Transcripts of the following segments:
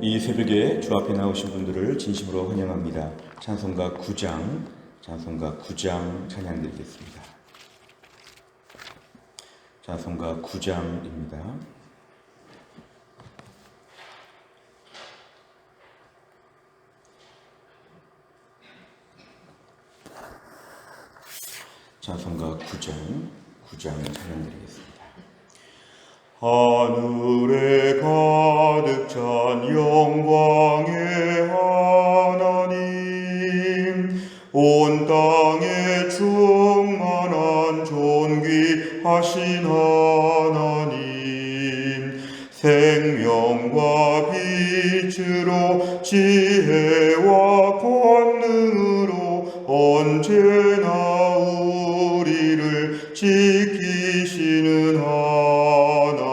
이 새벽에 주 앞에 나오신 분들을 진심으로 환영합니다. 찬송가 9장 찬양 드리겠습니다. 찬송가 9장입니다. 찬송가 9장 찬양 드리겠습니다. 하늘에 가득 찬 영광의 하나님, 온 땅에 충만한 존귀하신 하나님, 생명과 빛으로 지혜와 권능으로 언제나 우리를 지키시는 하나님,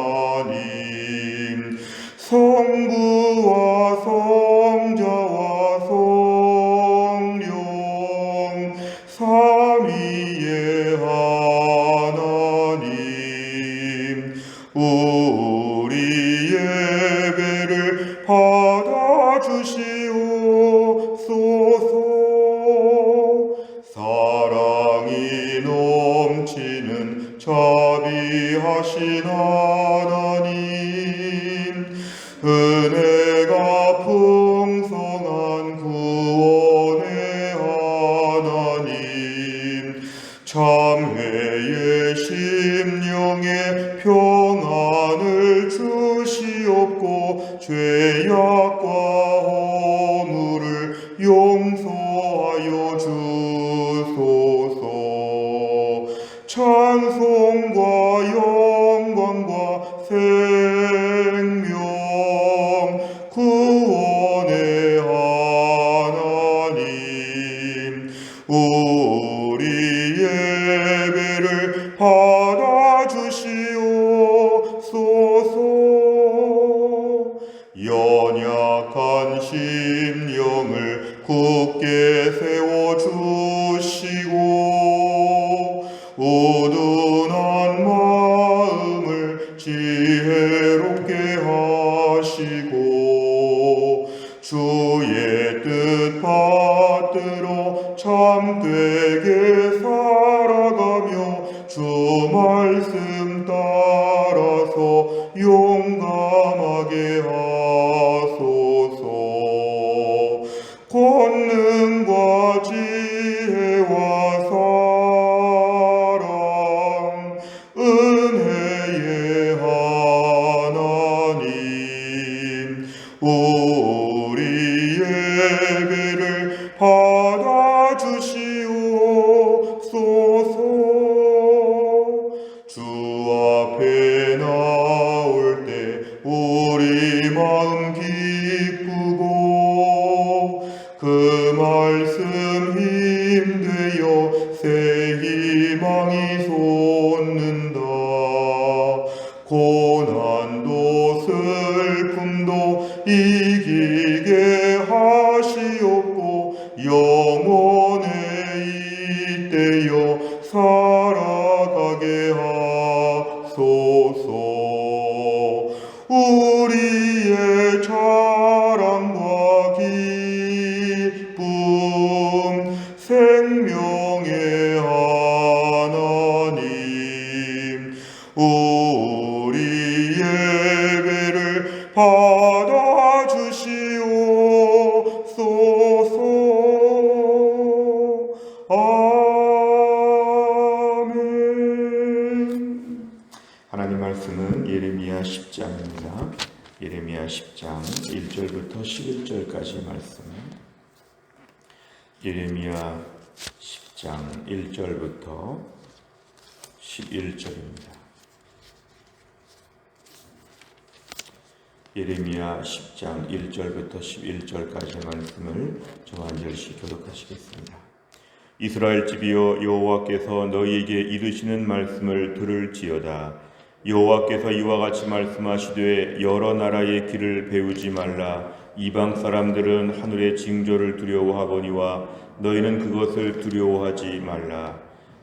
성부와 성자와 성령 삼위의 하나님, 우리 예배를 받아주시옵소서. 사랑이 넘치는 자비하신 하나님, 은혜가 풍성한 구원의 하나님, 참회의 심령에 평안을 주시옵고 죄악과 허물을 용서하여 주소서. 찬송과 영광과 생명 구원의 하나님, 우리 예배를 받아주시옵소서. 연약한 심령을 굳게 세워주시고 우둔한 마음을 지혜롭게 하시고 주의 뜻 받들어 참되게 살아가며 주 말씀 따라서 용감하게 하소서. 권능과 지혜와 사랑 은혜의 하나님, 우리 예배를 받아주시옵소서. 주 앞에 나올 때 우리 마음 기쁘고 그 말씀 힘되어 새 희망이 솟는다. 고난도 슬픔도 이기게 하시옵고 영원에 잇대어 살아가게 하소서. 우리의 자랑과 기쁨 생명의 하나님, 우리 예배를 받아주시옵소서. 아멘. 하나님 말씀은 예레미야 10장입니다. 예레미야 10장 1절부터 11절까지 말씀. 예레미야 10장 1절부터 11절입니다. 예레미야 10장 1절부터 11절까지의 말씀을 저와 한 절씩 교독하시겠습니다. 이스라엘 집이여, 여호와께서 너희에게 이르시는 말씀을 들을지어다. 여호와께서 이와 같이 말씀하시되 여러 나라의 길을 배우지 말라. 이방 사람들은 하늘의 징조를 두려워하거니와 너희는 그것을 두려워하지 말라.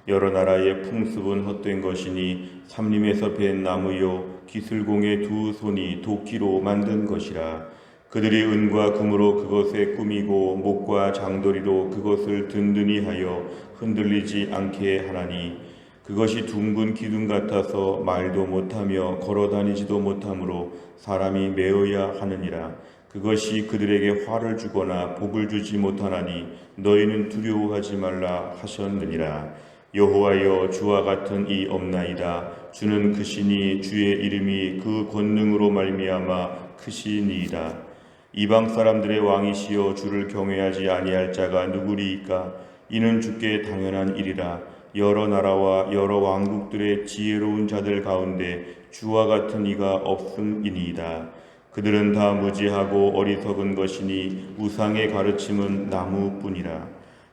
여러 나라의 풍습은 헛된 것이니 삼림에서 벤 나무요 기술공의 두 손이 도끼로 만든 것이라. 그들이 은과 금으로 그것에 꾸미고 목과 장도리로 그것을 든든히 하여 흔들리지 않게 하나니 그것이 둥근 기둥 같아서 말도 못하며 걸어다니지도 못하므로 사람이 메어야 하느니라. 그것이 그들에게 화를 주거나 복을 주지 못하나니 너희는 두려워하지 말라 하셨느니라. 여호와여, 주와 같은 이 없나이다. 주는 크시니 주의 이름이 그 권능으로 말미암아 크시니이다. 이방 사람들의 왕이시여, 주를 경외하지 아니할 자가 누구리이까? 이는 주께 당연한 일이라. 여러 나라와 여러 왕국들의 지혜로운 자들 가운데 주와 같은 이가 없음이니이다. 그들은 다 무지하고 어리석은 것이니 우상의 가르침은 나무뿐이라.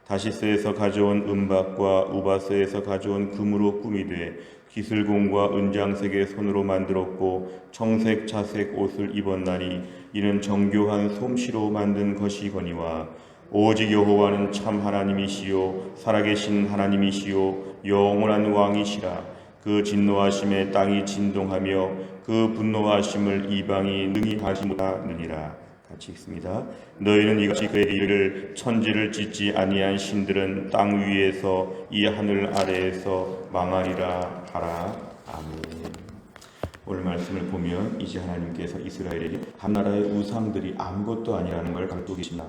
다시스에서 가져온 은박과 우바스에서 가져온 금으로 꾸미되 기슬공과 은장색의 손으로 만들었고 청색 자색 옷을 입었나니 이는 정교한 솜씨로 만든 것이거니와 오직 여호와는 참 하나님이시요 살아계신 하나님이시요 영원한 왕이시라. 그 진노하심에 땅이 진동하며 그 분노하심을 이방이 능히 하지 못하느니라. 같이 읽습니다. 너희는 이같이 그의 일을 천지를 짓지 아니한 신들은 땅 위에서 이 하늘 아래에서 망하리라 하라. 아멘. 오늘 말씀을 보면 이제 하나님께서 이스라엘에게 한 나라의 우상들이 아무것도 아니라는 걸 가르치고 계십니다.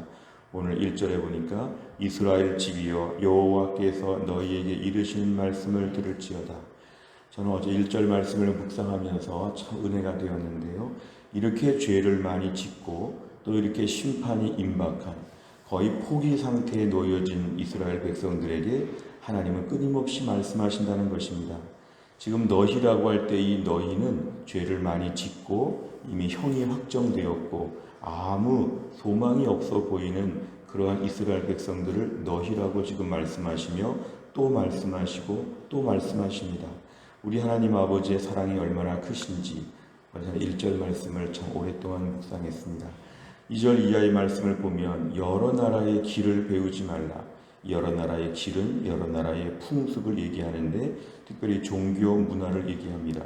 오늘 1절에 보니까 이스라엘 집이여, 여호와께서 너희에게 이르시는 말씀을 들을지어다. 저는 어제 1절 말씀을 묵상하면서 참 은혜가 되었는데요. 이렇게 죄를 많이 짓고 또 이렇게 심판이 임박한 거의 포기 상태에 놓여진 이스라엘 백성들에게 하나님은 끊임없이 말씀하신다는 것입니다. 지금 너희라고 할 때 이 너희는 죄를 많이 짓고 이미 형이 확정되었고 아무 소망이 없어 보이는 그러한 이스라엘 백성들을 너희라고 지금 말씀하시며 또 말씀하시고 또 말씀하십니다. 우리 하나님 아버지의 사랑이 얼마나 크신지 1절 말씀을 참 오랫동안 묵상했습니다. 2절 이하의 말씀을 보면 여러 나라의 길을 배우지 말라. 여러 나라의 길은 여러 나라의 풍습을 얘기하는데 특별히 종교 문화를 얘기합니다.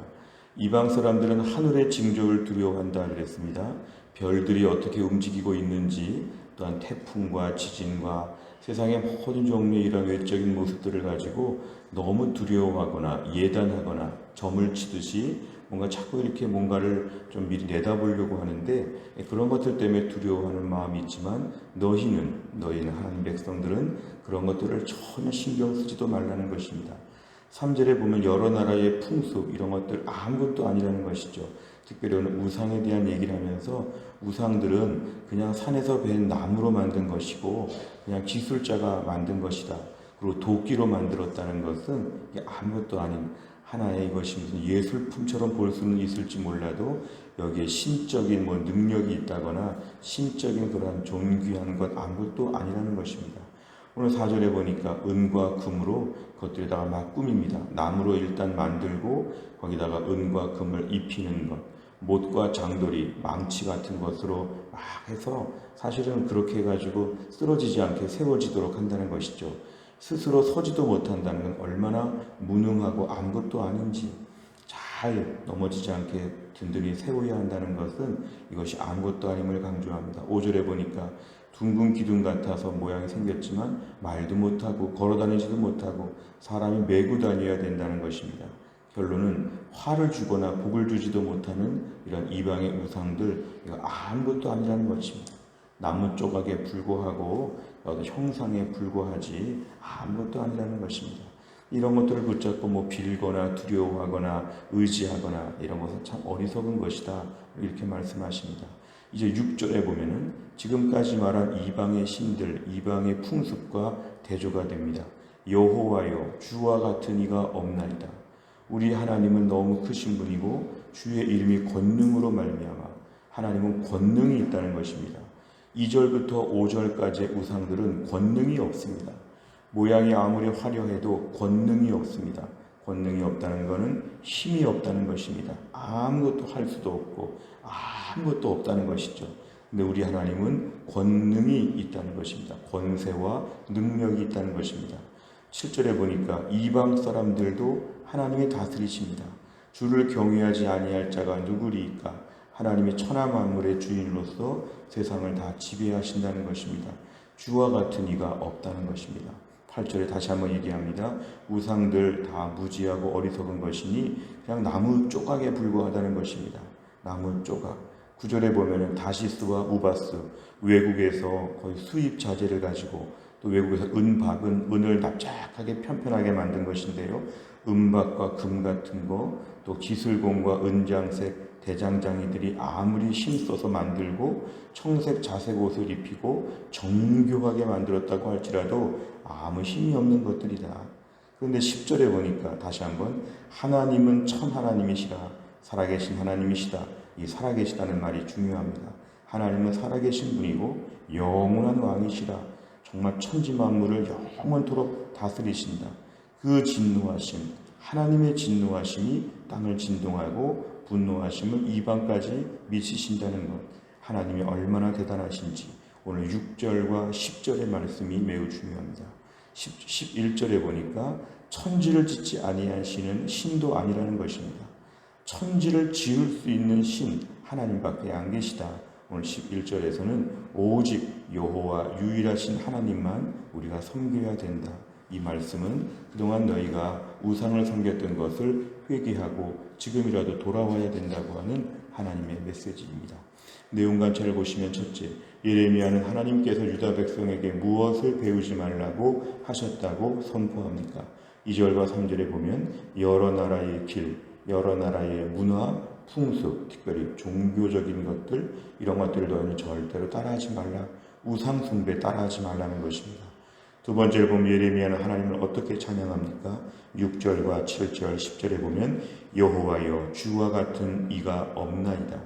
이방 사람들은 하늘의 징조를 두려워한다 그랬습니다. 별들이 어떻게 움직이고 있는지, 또한 태풍과 지진과 세상의 모든 종류의 이런 외적인 모습들을 가지고 너무 두려워하거나 예단하거나 점을 치듯이 뭔가 자꾸 이렇게 뭔가를 좀 미리 내다보려고 하는데 그런 것들 때문에 두려워하는 마음이 있지만 너희는 하나님 백성들은 그런 것들을 전혀 신경 쓰지도 말라는 것입니다. 3절에 보면 여러 나라의 풍습 이런 것들 아무것도 아니라는 것이죠. 특별히 오늘 우상에 대한 얘기를 하면서 우상들은 그냥 산에서 벤 나무로 만든 것이고 그냥 기술자가 만든 것이다. 그리고 도끼로 만들었다는 것은 이게 아무것도 아닌 하나의 이것이 무슨 예술품처럼 볼 수는 있을지 몰라도 여기에 신적인 능력이 있다거나 신적인 그런 존귀한 것 아무것도 아니라는 것입니다. 오늘 4절에 보니까 은과 금으로 그것들에다가 막 꾸밉니다. 나무로 일단 만들고 거기다가 은과 금을 입히는 것, 못과 장돌이, 망치 같은 것으로 막 해서 사실은 그렇게 해가지고 쓰러지지 않게 세워지도록 한다는 것이죠. 스스로 서지도 못한다는 건 얼마나 무능하고 아무것도 아닌지, 잘 넘어지지 않게 든든히 세워야 한다는 것은 이것이 아무것도 아님을 강조합니다. 5절에 보니까 둥근 기둥 같아서 모양이 생겼지만 말도 못하고 걸어다니지도 못하고 사람이 메고 다녀야 된다는 것입니다. 결론은 화를 주거나 복을 주지도 못하는 이런 이방의 우상들, 이거 아무것도 아니라는 것입니다. 나무 조각에 불과하고 형상에 불과하지 아무것도 아니라는 것입니다. 이런 것들을 붙잡고 빌거나 두려워하거나 의지하거나 이런 것은 참 어리석은 것이다, 이렇게 말씀하십니다. 이제 6절에 보면은 지금까지 말한 이방의 신들, 이방의 풍습과 대조가 됩니다. 여호와여, 주와 같은 이가 없나이다. 우리 하나님은 너무 크신 분이고 주의 이름이 권능으로 말미암아 하나님은 권능이 있다는 것입니다. 2절부터 5절까지의 우상들은 권능이 없습니다. 모양이 아무리 화려해도 권능이 없습니다. 권능이 없다는 것은 힘이 없다는 것입니다. 아무것도 할 수도 없고 아무것도 없다는 것이죠. 근데 우리 하나님은 권능이 있다는 것입니다. 권세와 능력이 있다는 것입니다. 7절에 보니까 이방 사람들도 하나님이 다스리십니다. 주를 경외하지 아니할 자가 누구리이까? 하나님이 천하 만물의 주인으로서 세상을 다 지배하신다는 것입니다. 주와 같은 이가 없다는 것입니다. 8절에 다시 한번 얘기합니다. 우상들 다 무지하고 어리석은 것이니 그냥 나무 조각에 불과하다는 것입니다. 나무 조각. 9절에 보면은 다시스와 우바스, 외국에서 거의 수입 자재를 가지고, 또 외국에서 은박은 은을 납작하게 편편하게 만든 것인데요. 은박과 금 같은 거, 또 기술공과 은장색 대장장이들이 아무리 힘써서 만들고 청색 자색 옷을 입히고 정교하게 만들었다고 할지라도 아무 힘이 없는 것들이다. 그런데 10절에 보니까 다시 한번 하나님은 참 하나님이시라, 살아계신 하나님이시다. 이 살아계시다는 말이 중요합니다. 하나님은 살아계신 분이고 영원한 왕이시라. 정말 천지만물을 영원토록 다스리신다. 그 진노하심, 하나님의 진노하심이 땅을 진동하고 분노하심을 이방까지 미치신다는 것, 하나님이 얼마나 대단하신지 오늘 6절과 10절의 말씀이 매우 중요합니다. 11절에 보니까 천지를 짓지 아니한 신은 신도 아니라는 것입니다. 천지를 지을 수 있는 신 하나님밖에 안 계시다. 오늘 11절에서는 오직 여호와 유일하신 하나님만 우리가 섬겨야 된다. 이 말씀은 그동안 너희가 우상을 섬겼던 것을 회개하고 지금이라도 돌아와야 된다고 하는 하나님의 메시지입니다. 내용 관찰을 보시면 첫째, 예레미야는 하나님께서 유다 백성에게 무엇을 배우지 말라고 하셨다고 선포합니까? 2절과 3절에 보면 여러 나라의 길, 여러 나라의 문화, 풍습, 특별히 종교적인 것들, 이런 것들을 너희는 절대로 따라하지 말라. 우상 숭배 따라하지 말라는 것입니다. 두 번째를 보면 예레미야는 하나님을 어떻게 찬양합니까? 6절과 7절, 10절에 보면 여호와여 주와 같은 이가 없나이다.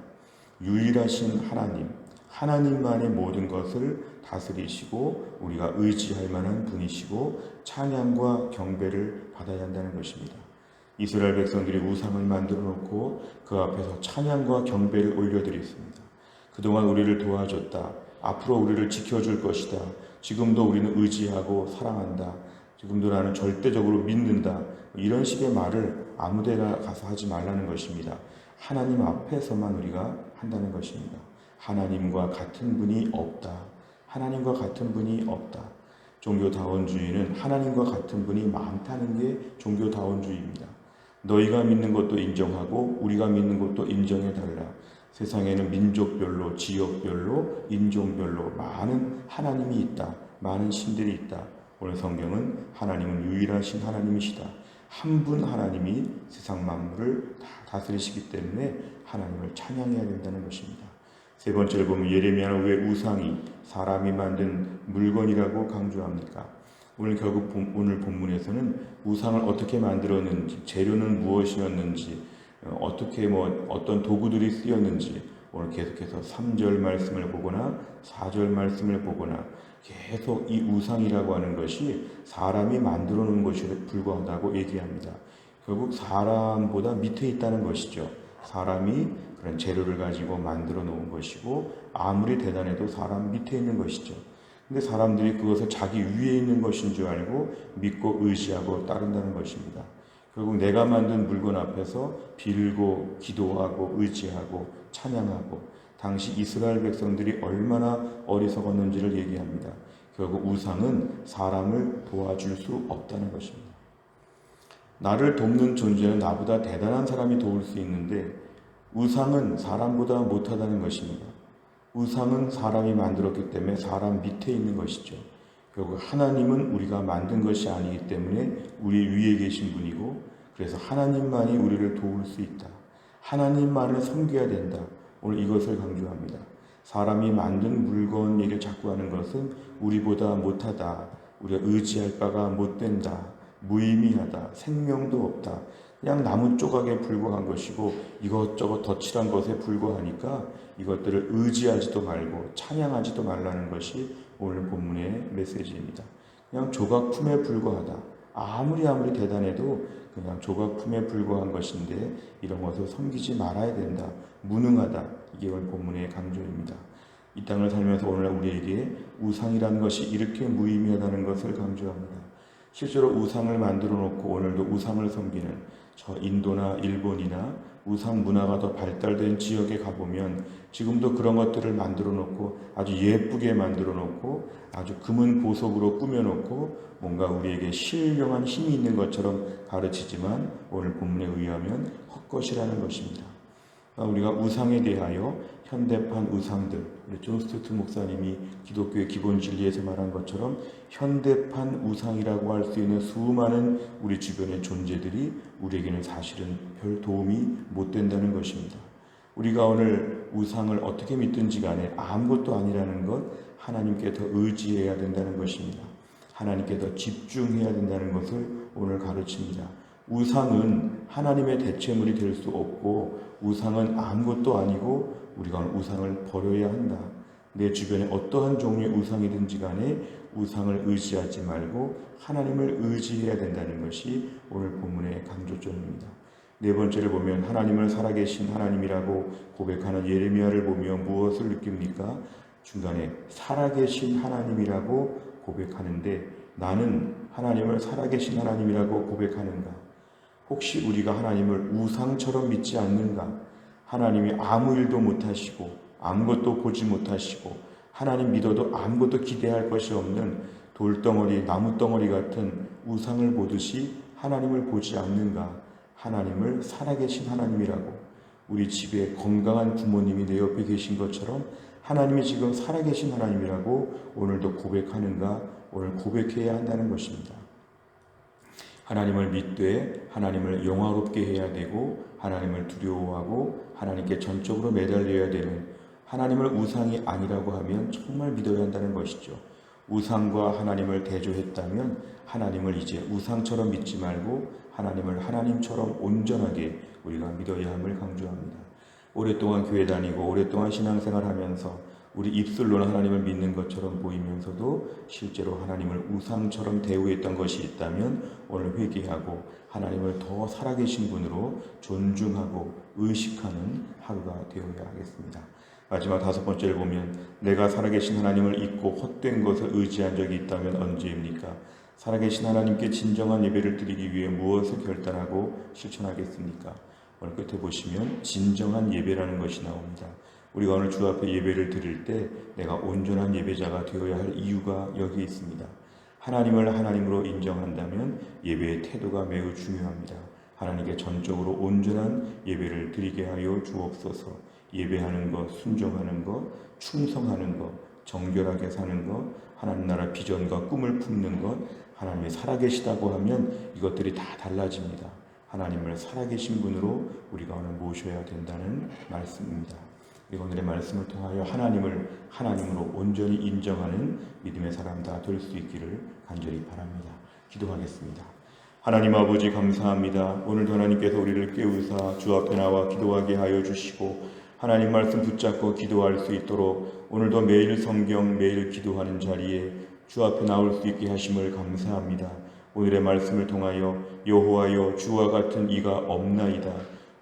유일하신 하나님, 하나님만의 모든 것을 다스리시고 우리가 의지할 만한 분이시고 찬양과 경배를 받아야 한다는 것입니다. 이스라엘 백성들이 우상을 만들어 놓고 그 앞에서 찬양과 경배를 올려드렸습니다. 그동안 우리를 도와줬다. 앞으로 우리를 지켜줄 것이다. 지금도 우리는 의지하고 사랑한다. 지금도 나는 절대적으로 믿는다. 이런 식의 말을 아무데나 가서 하지 말라는 것입니다. 하나님 앞에서만 우리가 한다는 것입니다. 하나님과 같은 분이 없다. 하나님과 같은 분이 없다. 종교다원주의는 하나님과 같은 분이 많다는 게 종교다원주의입니다. 너희가 믿는 것도 인정하고 우리가 믿는 것도 인정해달라. 세상에는 민족별로, 지역별로, 인종별로 많은 하나님이 있다. 많은 신들이 있다. 오늘 성경은 하나님은 유일하신 하나님이시다. 한 분 하나님이 세상 만물을 다 다스리시기 때문에 하나님을 찬양해야 된다는 것입니다. 세 번째를 보면 예레미야는 왜 우상이 사람이 만든 물건이라고 강조합니까? 오늘 결국 오늘 본문에서는 우상을 어떻게 만들었는지, 재료는 무엇이었는지, 어떻게 어떤 도구들이 쓰였는지 오늘 계속해서 3절 말씀을 보거나 4절 말씀을 보거나 계속 이 우상이라고 하는 것이 사람이 만들어 놓은 것에 불과하다고 얘기합니다. 결국 사람보다 밑에 있다는 것이죠. 사람이 그런 재료를 가지고 만들어 놓은 것이고 아무리 대단해도 사람 밑에 있는 것이죠. 근데 사람들이 그것을 자기 위에 있는 것인 줄 알고 믿고 의지하고 따른다는 것입니다. 결국 내가 만든 물건 앞에서 빌고 기도하고 의지하고 찬양하고, 당시 이스라엘 백성들이 얼마나 어리석었는지를 얘기합니다. 결국 우상은 사람을 도와줄 수 없다는 것입니다. 나를 돕는 존재는 나보다 대단한 사람이 도울 수 있는데 우상은 사람보다 못하다는 것입니다. 우상은 사람이 만들었기 때문에 사람 밑에 있는 것이죠. 결국 하나님은 우리가 만든 것이 아니기 때문에 우리 위에 계신 분이고, 그래서 하나님만이 우리를 도울 수 있다. 하나님만을 섬겨야 된다. 오늘 이것을 강조합니다. 사람이 만든 물건 얘기를 자꾸 하는 것은 우리보다 못하다. 우리가 의지할 바가 못된다. 무의미하다. 생명도 없다. 그냥 나무 조각에 불과한 것이고 이것저것 덧칠한 것에 불과하니까 이것들을 의지하지도 말고 찬양하지도 말라는 것이 오늘 본문의 메시지입니다. 그냥 조각품에 불과하다. 아무리 대단해도 그냥 조각품에 불과한 것인데 이런 것을 섬기지 말아야 된다. 무능하다. 이게 오늘 본문의 강조입니다. 이 땅을 살면서 오늘날 우리에게 우상이라는 것이 이렇게 무의미하다는 것을 강조합니다. 실제로 우상을 만들어 놓고 오늘도 우상을 섬기는 저 인도나 일본이나 우상 문화가 더 발달된 지역에 가보면 지금도 그런 것들을 만들어 놓고 아주 예쁘게 만들어 놓고 아주 금은 보석으로 꾸며 놓고 뭔가 우리에게 신령한 힘이 있는 것처럼 가르치지만 오늘 본문에 의하면 헛것이라는 것입니다. 우리가 우상에 대하여 현대판 우상들, 존 스튜트 목사님이 기독교의 기본 진리에서 말한 것처럼 현대판 우상이라고 할 수 있는 수많은 우리 주변의 존재들이 우리에게는 사실은 별 도움이 못 된다는 것입니다. 우리가 오늘 우상을 어떻게 믿든지 간에 아무것도 아니라는 것, 하나님께 더 의지해야 된다는 것입니다. 하나님께 더 집중해야 된다는 것을 오늘 가르칩니다. 우상은 하나님의 대체물이 될 수 없고 우상은 아무것도 아니고 우리가 우상을 버려야 한다. 내 주변에 어떠한 종류의 우상이든지 간에 우상을 의지하지 말고 하나님을 의지해야 된다는 것이 오늘 본문의 강조점입니다. 네 번째를 보면 하나님을 살아계신 하나님이라고 고백하는 예레미야를 보면 무엇을 느낍니까? 중간에 살아계신 하나님이라고 고백하는데 나는 하나님을 살아계신 하나님이라고 고백하는가? 혹시 우리가 하나님을 우상처럼 믿지 않는가? 하나님이 아무 일도 못하시고 아무것도 보지 못하시고 하나님 믿어도 아무것도 기대할 것이 없는 돌덩어리, 나무덩어리 같은 우상을 보듯이 하나님을 보지 않는가? 하나님을 살아계신 하나님이라고 우리 집에 건강한 부모님이 내 옆에 계신 것처럼 하나님이 지금 살아계신 하나님이라고 오늘도 고백하는가? 오늘 고백해야 한다는 것입니다. 하나님을 믿되 하나님을 영화롭게 해야 되고 하나님을 두려워하고 하나님께 전적으로 매달려야 되는 하나님을 우상이 아니라고 하면 정말 믿어야 한다는 것이죠. 우상과 하나님을 대조했다면 하나님을 이제 우상처럼 믿지 말고 하나님을 하나님처럼 온전하게 우리가 믿어야 함을 강조합니다. 오랫동안 교회 다니고 오랫동안 신앙생활하면서 우리 입술로는 하나님을 믿는 것처럼 보이면서도 실제로 하나님을 우상처럼 대우했던 것이 있다면 오늘 회개하고 하나님을 더 살아계신 분으로 존중하고 의식하는 하루가 되어야 하겠습니다. 마지막 다섯 번째를 보면 내가 살아계신 하나님을 잊고 헛된 것을 의지한 적이 있다면 언제입니까? 살아계신 하나님께 진정한 예배를 드리기 위해 무엇을 결단하고 실천하겠습니까? 오늘 끝에 보시면 진정한 예배라는 것이 나옵니다. 우리가 오늘 주 앞에 예배를 드릴 때 내가 온전한 예배자가 되어야 할 이유가 여기 있습니다. 하나님을 하나님으로 인정한다면 예배의 태도가 매우 중요합니다. 하나님께 전적으로 온전한 예배를 드리게 하여 주옵소서. 예배하는 것, 순종하는 것, 충성하는 것, 정결하게 사는 것, 하나님 나라 비전과 꿈을 품는 것, 하나님이 살아계시다고 하면 이것들이 다 달라집니다. 하나님을 살아계신 분으로 우리가 오늘 모셔야 된다는 말씀입니다. 오늘의 말씀을 통하여 하나님을 하나님으로 온전히 인정하는 믿음의 사람 다 될 수 있기를 간절히 바랍니다. 기도하겠습니다. 하나님 아버지 감사합니다. 오늘도 하나님께서 우리를 깨우사 주 앞에 나와 기도하게 하여 주시고 하나님 말씀 붙잡고 기도할 수 있도록 오늘도 매일 성경 매일 기도하는 자리에 주 앞에 나올 수 있게 하심을 감사합니다. 오늘의 말씀을 통하여 여호와여 주와 같은 이가 없나이다.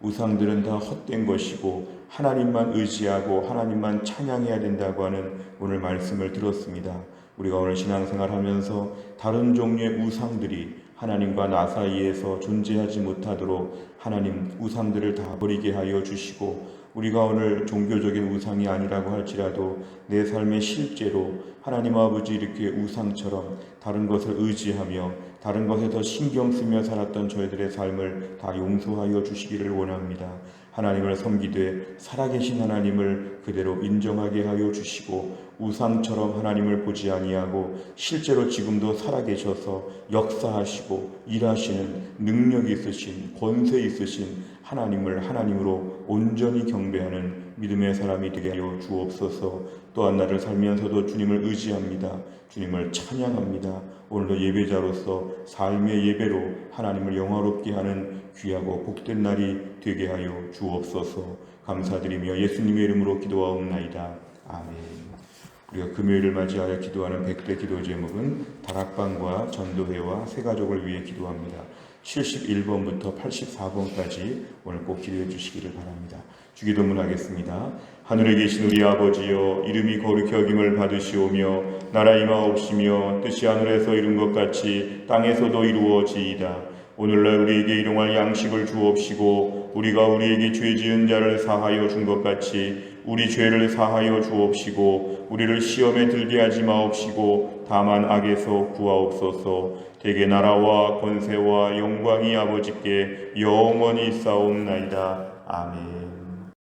우상들은 다 헛된 것이고 하나님만 의지하고 하나님만 찬양해야 된다고 하는 오늘 말씀을 들었습니다. 우리가 오늘 신앙생활하면서 다른 종류의 우상들이 하나님과 나 사이에서 존재하지 못하도록 하나님 우상들을 다 버리게 하여 주시고 우리가 오늘 종교적인 우상이 아니라고 할지라도 내 삶의 실제로 하나님 아버지 이렇게 우상처럼 다른 것을 의지하며 다른 것에 더 신경 쓰며 살았던 저희들의 삶을 다 용서하여 주시기를 원합니다. 하나님을 섬기되 살아계신 하나님을 그대로 인정하게 하여 주시고 우상처럼 하나님을 보지 아니하고 실제로 지금도 살아계셔서 역사하시고 일하시는 능력이 있으신 권세 있으신 하나님을 하나님으로 온전히 경배하는 믿음의 사람이 되게 하여 주옵소서. 또한 나를 살면서도 주님을 의지합니다. 주님을 찬양합니다. 오늘도 예배자로서 삶의 예배로 하나님을 영화롭게 하는 귀하고 복된 날이 되게 하여 주옵소서. 감사드리며 예수님의 이름으로 기도하옵나이다. 아멘. 우리가 금요일을 맞이하여 기도하는 100대 기도 제목은 다락방과 전도회와 새가족을 위해 기도합니다. 71번부터 84번까지 오늘 꼭 기도해 주시기를 바랍니다. 주기도문 하겠습니다. 하늘에 계신 우리 아버지여, 이름이 거룩히 여김을 받으시오며 나라 임하옵시며 뜻이 하늘에서 이룬 것 같이 땅에서도 이루어지이다. 오늘날 우리에게 일용할 양식을 주옵시고 우리가 우리에게 죄 지은 자를 사하여 준 것 같이 우리 죄를 사하여 주옵시고 우리를 시험에 들게 하지 마옵시고 다만 악에서 구하옵소서. 대개 나라와 권세와 영광이 아버지께 영원히 있사옵나이다. 아멘.